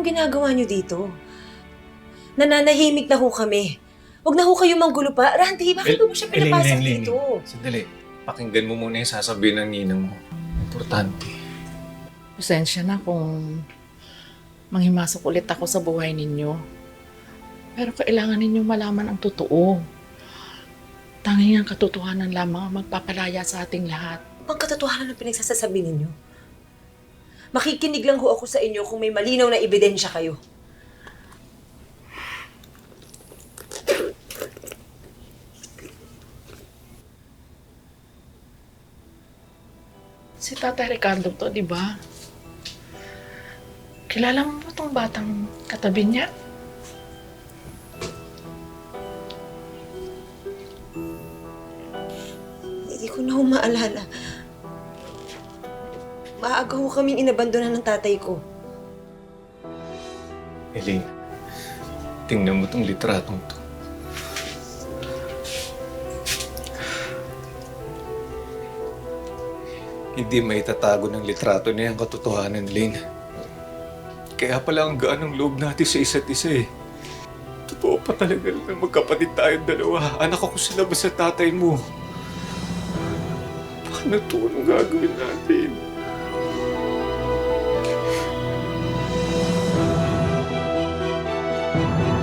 Anong ginagawa niyo dito? Nananahimik na ho kami. Huwag na ho kayo manggulo pa. Randy, bakit mo siya pinapasok dito? Sandali. Pakinggan mo muna yung sasabihin ng ninang mo. Importante. Pasensya na kung manghimasok ulit ako sa buhay ninyo. Pero kailangan ninyong malaman ang totoo. Tanging ang katotohanan lamang ang magpapalaya sa ating lahat. Ang katotohanan ng pinagsasabi ninyo. Makikinig lang ho ako sa inyo kung may malinaw na ebidensya kayo. Si Tatay Ricardo to, di ba? Kilala mo ba tong batang katabi niya? Hindi ko na ho maalala. Maaga ho kaming inabandonan ng tatay ko. Elaine, tingnan mo tong litratong to. Hindi may tatago ng litrato niya ang katotohanan, Elaine. Kaya pala ang gaan ng loob natin sa isa't isa eh. Totoo pa talaga na magkapatid tayong dalawa. Anak ako sila ba sa tatay mo? Paano ito? Anong gagawin natin?